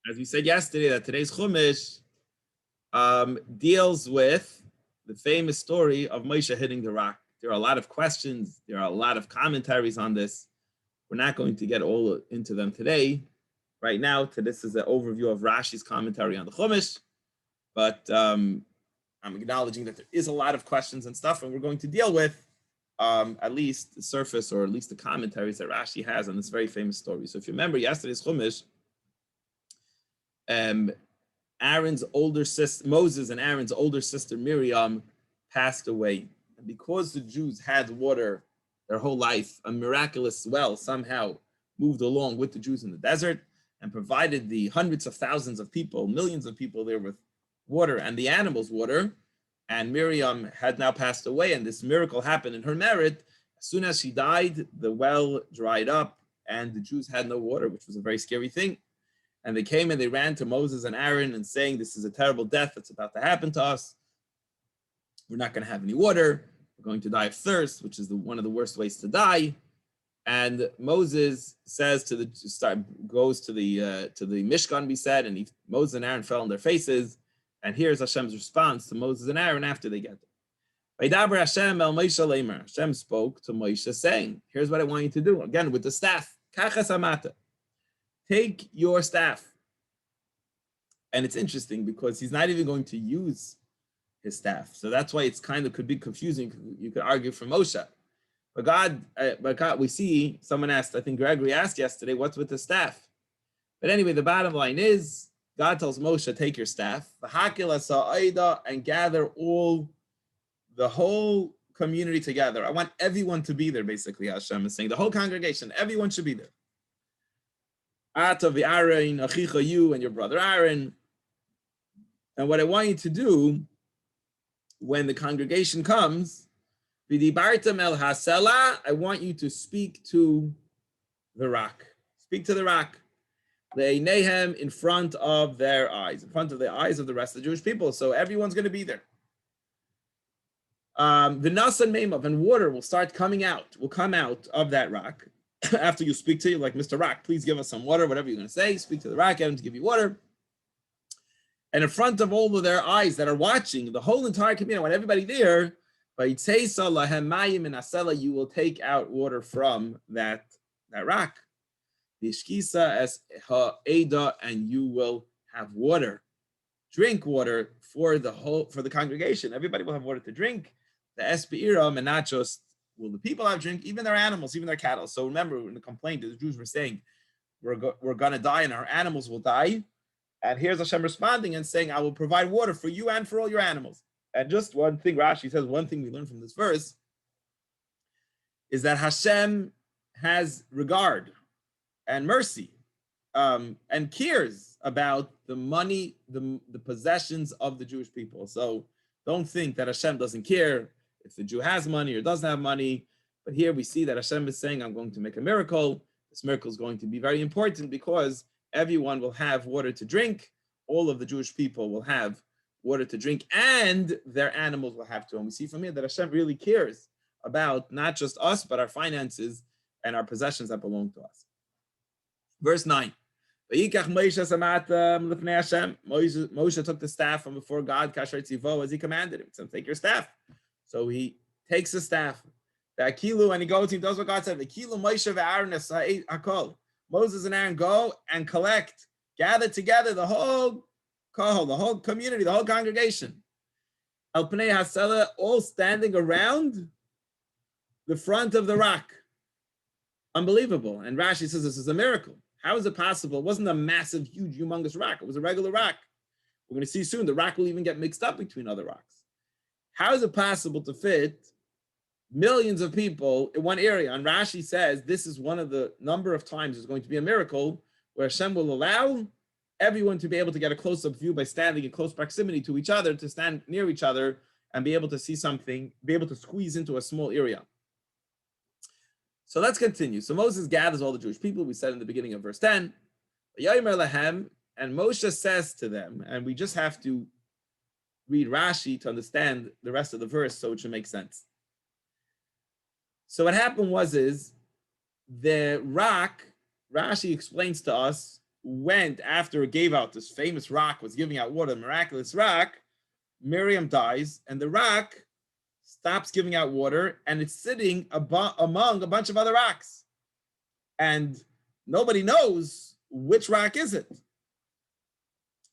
as we said yesterday, that today's Chumash deals with the famous story of Moshe hitting the rock. There are a lot of questions. There are a lot of commentaries on this. We're not going to get all into them today. Right now, this is an overview of Rashi's commentary on the Chumash, but I'm acknowledging that there is a lot of questions and stuff, and we're going to deal with at least the surface, or at least the commentaries that Rashi has on this very famous story. So if you remember yesterday's Chumash, Aaron's older sister, Moses and Aaron's older sister Miriam passed away. And because the Jews had water their whole life, a miraculous well somehow moved along with the Jews in the desert and provided the hundreds of thousands of people, millions of people there with water and the animals water. And Miriam had now passed away, and this miracle happened in her merit. As soon as she died, the well dried up and the Jews had no water, which was a very scary thing. And they came and they ran to Moses and Aaron and saying, this is a terrible death that's about to happen to us. We're not going to have any water. We're going to die of thirst, which is one of the worst ways to die. And Moses says goes to the Mishkan, we said, and Moses and Aaron fell on their faces. And here's Hashem's response to Moses and Aaron after they get there. Hashem spoke to Moshe saying, here's what I want you to do. Again, with the staff. Take your staff. And it's interesting because he's not even going to use his staff. So that's why it's kind of could be confusing. You could argue for Moshe. But God, we see, someone asked, I think Gregory asked yesterday, what's with the staff? But anyway, the bottom line is, God tells Moshe, take your staff, and gather the whole community together. I want everyone to be there, basically, Hashem is saying. The whole congregation, everyone should be there. Atav Aaron, Achicha, you and your brother Aaron. And what I want you to do when the congregation comes, V'dibartam el hasela, I want you to speak to the rock. Speak to the rock. Le'einehem, in front of their eyes, in front of the eyes of the rest of the Jewish people. So everyone's going to be there. V'nasan meimav, and water will start coming out, will come out of that rock. After you speak to you, like, Mr. Rock, please give us some water, whatever you're going to say, speak to the rock, get him to give you water. And in front of all of their eyes that are watching, the whole entire community, I want everybody there, you will take out water from that rock. And you will have water, drink water for the congregation. Everybody will have water to drink. The Esbe'iram, and not just will the people have drink, even their animals, even their cattle. So remember, in the complaint, the Jews were saying, we're going to die and our animals will die. And here's Hashem responding and saying, I will provide water for you and for all your animals. And just one thing, Rashi says, one thing we learn from this verse is that Hashem has regard and mercy and cares about the money, the possessions of the Jewish people. So don't think that Hashem doesn't care if the Jew has money or doesn't have money. But here we see that Hashem is saying, I'm going to make a miracle. This miracle is going to be very important because everyone will have water to drink. All of the Jewish people will have water to drink, and their animals will have to. And we see from here that Hashem really cares about not just us, but our finances and our possessions that belong to us. Verse 9. Moshe took the staff from before God, as he commanded him. So take your staff. So he takes the staff, the Akilu, and he goes, he does what God said. Moses and Aaron go and gather together the whole community, the whole congregation. Al Pnei Hasela, all standing around the front of the rock. Unbelievable. And Rashi says this is a miracle. How is it possible? It wasn't a massive, huge, humongous rock. It was a regular rock. We're going to see soon the rock will even get mixed up between other rocks. How is it possible to fit millions of people in one area? And Rashi says this is one of the number of times there's going to be a miracle where Hashem will allow everyone to be able to get a close-up view by standing in close proximity to each other, to stand near each other and be able to see something, be able to squeeze into a small area. So let's continue. So Moses gathers all the Jewish people, we said in the beginning of verse 10, and Moshe says to them, and we just have to read Rashi to understand the rest of the verse so it should make sense. So what happened was the rock, Rashi explains to us, went after it gave out this famous rock, was giving out water, miraculous rock, Miriam dies, and the rock stops giving out water, and it's sitting among a bunch of other rocks. And nobody knows which rock is it,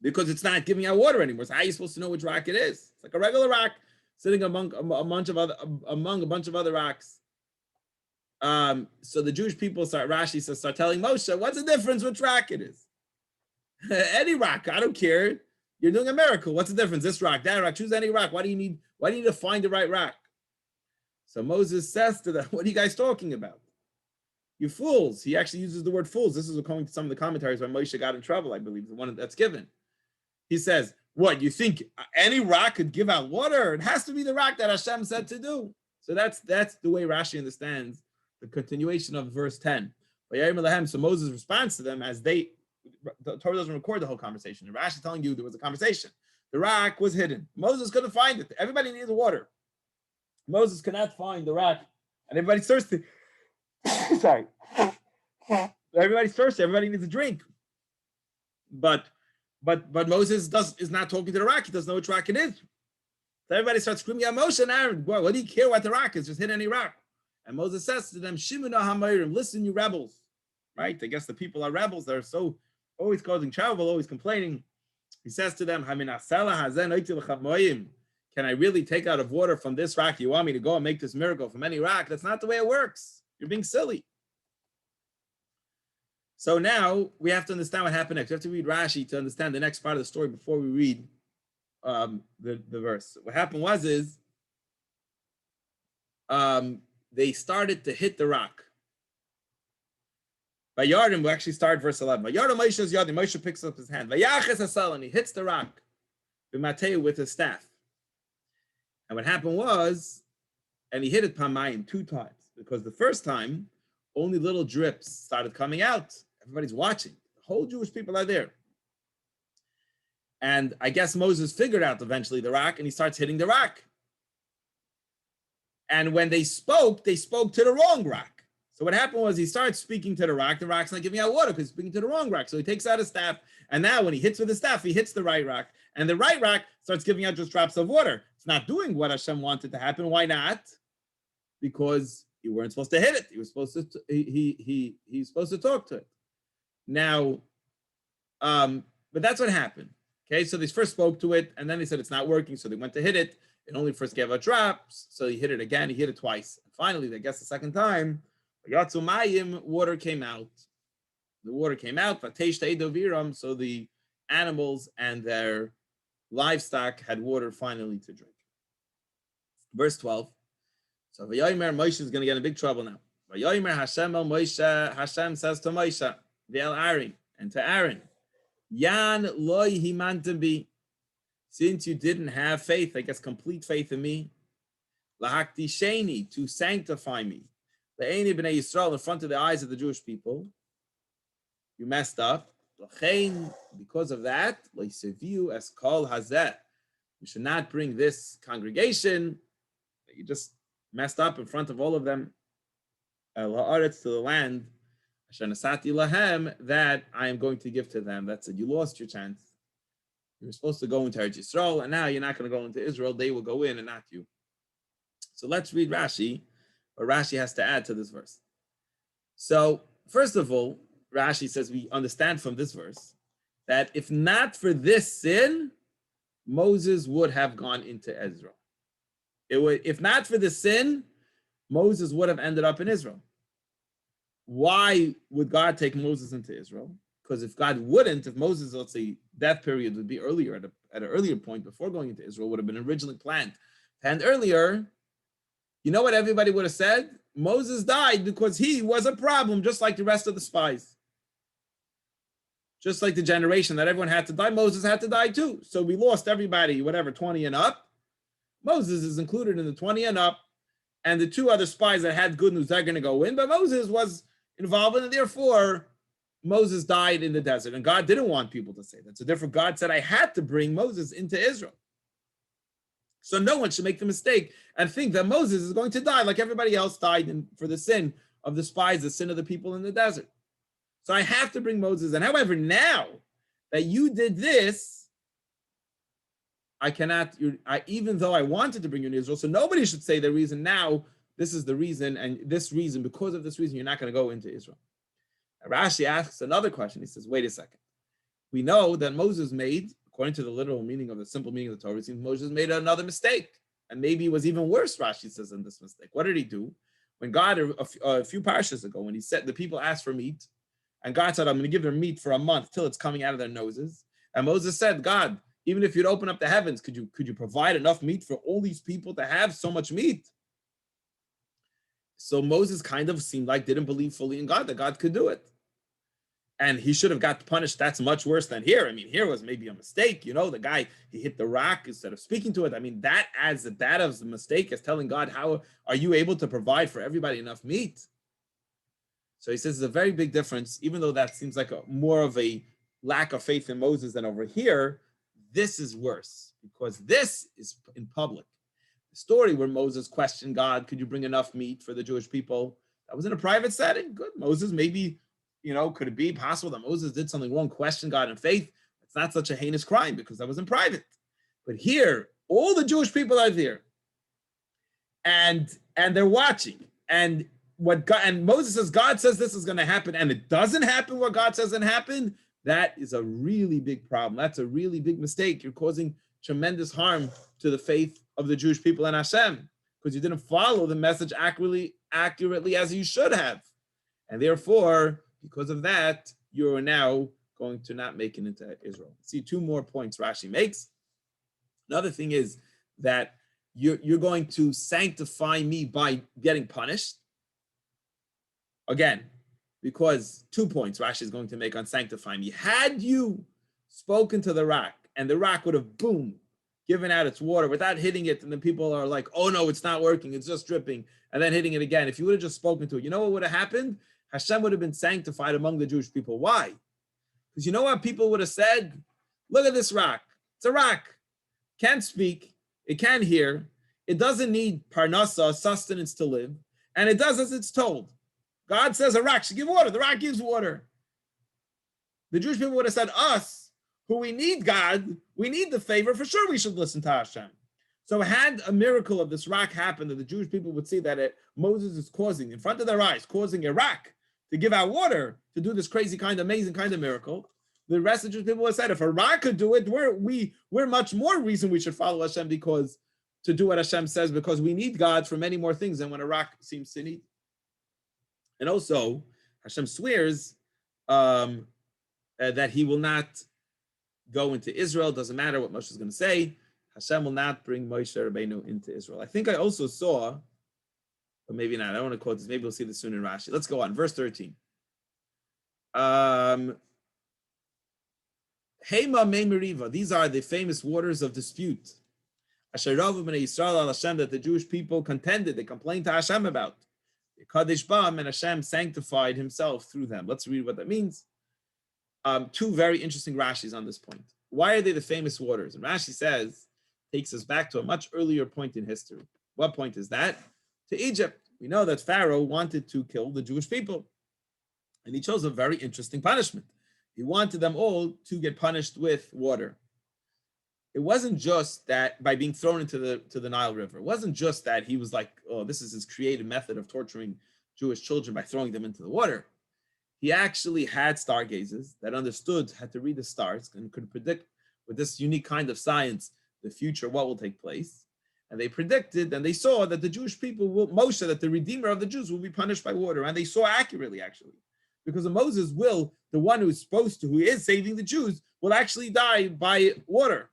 because it's not giving out water anymore. So how are you supposed to know which rock it is? It's like a regular rock sitting among a bunch of other rocks. So the Jewish people Rashi says, start telling Moshe, what's the difference which rock it is? Any rock, I don't care. You're doing a miracle. What's the difference? This rock, that rock, choose any rock. Why do you need to find the right rock? So Moses says to them, what are you guys talking about? You fools. He actually uses the word fools. This is according to some of the commentaries why Moshe got in trouble, I believe, the one that's given. He says, what, you think any rock could give out water? It has to be the rock that Hashem said to do. So that's the way Rashi understands the continuation of verse 10. So Moses responds to them as the Torah doesn't record the whole conversation. The Rashi is telling you there was a conversation. The rock was hidden. Moses couldn't find it. Everybody needs water. Moses cannot find the rock, and everybody's thirsty. Sorry. Everybody's thirsty. Everybody needs a drink. But Moses is not talking to the rock. He doesn't know which rock it is. So everybody starts screaming at Moshe and Aaron. Boy, what do you care what the rock is? Just hit any rock. And Moses says to them, Shimona HaMoirim, listen, you rebels. Right? I guess the people are rebels. They're so always causing trouble, always complaining. He says to them, can I really take out of water from this rock? You want me to go and make this miracle from any rock? That's not the way it works. You're being silly. So now we have to understand what happened next. We have to read Rashi to understand the next part of the story before we read the verse. What happened was they started to hit the rock. By Yarden, we actually start verse 11. By Yarden, Moshe picks up his hand. Vayaches hasal, and he hits the rock with his staff. And what happened was, and he hit it pamayim 2 times, because the first time, only little drips started coming out. Everybody's watching. The whole Jewish people are there. And I guess Moses figured out eventually the rock, and he starts hitting the rock. And when they spoke to the wrong rock. So what happened was he starts speaking to the rock's not giving out water because he's speaking to the wrong rock. So he takes out his staff, and now when he hits with the staff, he hits the right rock. And the right rock starts giving out just drops of water. It's not doing what Hashem wanted to happen. Why not? Because you weren't supposed to hit it. He was supposed to he's supposed to talk to it. Now, but that's what happened. Okay, so they first spoke to it, and then they said it's not working, so they went to hit it. It only first gave out drops, so he hit it again. He hit it twice. And finally, I guess the second time, Yatsumayim, water came out. The water came out. So the animals and their livestock had water finally to drink. Verse 12. So Vayomer, Moshe is going to get in big trouble now. Vayomer Hashem el Moshe, Hashem says to Moshe, V'el Aaron, and to Aaron, Yan loy himantem bi, since you didn't have faith, I guess complete faith in me, lahakti sheni, to sanctify me, le'eni b'nei Yisrael, in front of the eyes of the Jewish people, you messed up. Because of that, le'seviu es kol hazeh, you should not bring this congregation that you just messed up in front of all of them, to the land that I am going to give to them. That's it. You lost your chance. You were supposed to go into Eretz Yisrael, and now you're not going to go into Israel. They will go in and not you. So let's read Rashi, what Rashi has to add to this verse. So first of all, Rashi says we understand from this verse that if not for this sin, Moses would have gone into Israel. If not for the sin, Moses would have ended up in Israel. Why would God take Moses into Israel? Because if God wouldn't, if Moses, let's say, death period would be earlier, at an earlier point before going into Israel, would have been originally planned. And earlier, you know what everybody would have said? Moses died because he was a problem, just like the rest of the spies. Just like the generation that everyone had to die, Moses had to die too. So we lost everybody, whatever, 20 and up. Moses is included in the 20 and up. And the 2 other spies that had good news, they're going to go in. But Moses was involved in it. Therefore, Moses died in the desert. And God didn't want people to say that. So therefore, God said, I had to bring Moses into Israel. So no one should make the mistake and think that Moses is going to die like everybody else died for the sin of the spies, the sin of the people in the desert. So I have to bring Moses. And however, now that you did this, I cannot, even though I wanted to bring you in Israel, so nobody should say the reason now, this is the reason, and this reason, because of this reason, you're not going to go into Israel. And Rashi asks another question. He says, wait a second. We know that Moses made, according to the literal meaning of the simple meaning of the Torah, it seems Moses made another mistake. And maybe it was even worse, Rashi says, than this mistake. What did he do? When God, a few parashas ago, when he said, the people asked for meat, and God said, I'm going to give them meat for a month till it's coming out of their noses. And Moses said, God, even if you'd open up the heavens, could you provide enough meat for all these people to have so much meat? So Moses kind of seemed like didn't believe fully in God, that God could do it. And he should have got punished. That's much worse than here. I mean, here was maybe a mistake. The guy, he hit the rock instead of speaking to it. I mean, that as a mistake as telling God, how are you able to provide for everybody enough meat? So he says it's a very big difference, even though that seems like more of a lack of faith in Moses than over here. This is worse because this is in public. The story where Moses questioned God, could you bring enough meat for the Jewish people? That was in a private setting. Good. Moses maybe, could it be possible that Moses did something wrong, questioned God in faith? It's not such a heinous crime because that was in private. But here, all the Jewish people are there. And they're watching. And Moses says, God says this is going to happen, and it doesn't happen what God says doesn't happen. That is a really big problem. That's a really big mistake. You're causing tremendous harm to the faith of the Jewish people and Hashem because you didn't follow the message accurately as you should have. And therefore, because of that, you're now going to not make it into Israel. See, two more points Rashi makes. Another thing is that you're going to sanctify me by getting punished. Again, because 2 points Rashi is going to make on sanctify me. Had you spoken to the rock and the rock would have, boom, given out its water without hitting it, and then people are like, oh no, it's not working, it's just dripping, and then hitting it again. If you would have just spoken to it, you know what would have happened? Hashem would have been sanctified among the Jewish people. Why? Because you know what people would have said? Look at this rock. It's a rock. Can't speak. It can't hear. It doesn't need parnasa, sustenance to live. And it does as it's told. God says a rock should give water. The rock gives water. The Jewish people would have said, us, who we need God, we need the favor, for sure we should listen to Hashem. So had a miracle of this rock happen, that the Jewish people would see that Moses is causing, in front of their eyes, causing a rock to give out water, to do this crazy kind of amazing kind of miracle, the rest of the Jewish people would have said, if a rock could do it, we're much more reason we should follow Hashem to do what Hashem says, because we need God for many more things than when a rock seems to need. And also, Hashem swears that he will not go into Israel. Doesn't matter what Moshe is going to say. Hashem will not bring Moshe Rabbeinu into Israel. I think I also saw, but maybe not. I don't want to quote this. Maybe we'll see this soon in Rashi. Let's go on. Verse 13. Hema Me Meriva. These are the famous waters of dispute. Asher Ravu Bnei Yisrael al Hashem, that the Jewish people contended. They complained to Hashem about. Kadesh Bam, and Hashem sanctified himself through them. Let's read what that means. Two very interesting Rashis on this point. Why are they the famous waters? And Rashi says, takes us back to a much earlier point in history. What point is that? To Egypt. We know that Pharaoh wanted to kill the Jewish people. And he chose a very interesting punishment. He wanted them all to get punished with water. It wasn't just that by being thrown into the Nile River. It wasn't just that he was like, oh, this is his creative method of torturing Jewish children by throwing them into the water. He actually had stargazers that understood, had to read the stars, and could predict with this unique kind of science the future, what will take place. And they predicted, and they saw that the Jewish people will, Moshe, that the Redeemer of the Jews will be punished by water. And they saw accurately, actually. Because of Moses will, the one who is supposed to, who is saving the Jews, will actually die by water.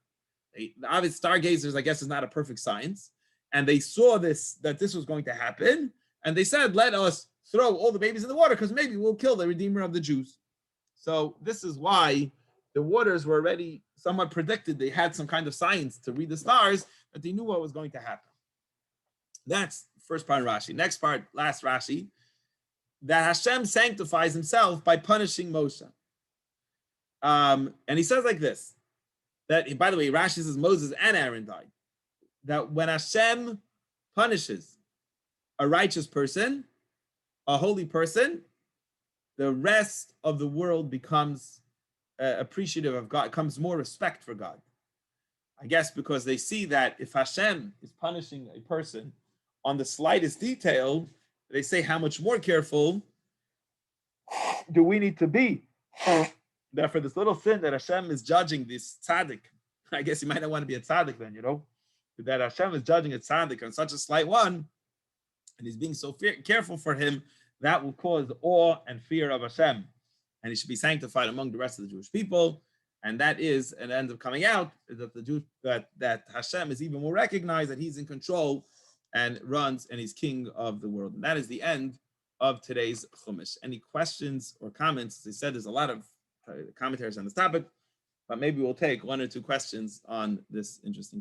Obviously, stargazers, I guess, is not a perfect science. And they saw that this was going to happen. And they said, let us throw all the babies in the water because maybe we'll kill the Redeemer of the Jews. So this is why the waters were already somewhat predicted. They had some kind of science to read the stars, that they knew what was going to happen. That's the first part of Rashi. Next part, last Rashi, that Hashem sanctifies himself by punishing Moshe. And he says like this, that, by the way, Rashi says Moses and Aaron died. That when Hashem punishes a righteous person, a holy person, the rest of the world becomes appreciative of God, comes more respect for God. I guess because they see that if Hashem is punishing a person on the slightest detail, they say how much more careful do we need to be that for this little sin that Hashem is judging this tzaddik. I guess you might not want to be a tzaddik then, that Hashem is judging a tzaddik on such a slight one, and he's being so careful for him, that will cause awe and fear of Hashem. And he should be sanctified among the rest of the Jewish people. And that is an end of coming out, that the Jew, that Hashem is even more recognized, that he's in control and runs, and he's king of the world. And that is the end of today's Chumash. Any questions or comments? As I said, there's a lot of commentaries on this topic, but maybe we'll take one or two questions on this interesting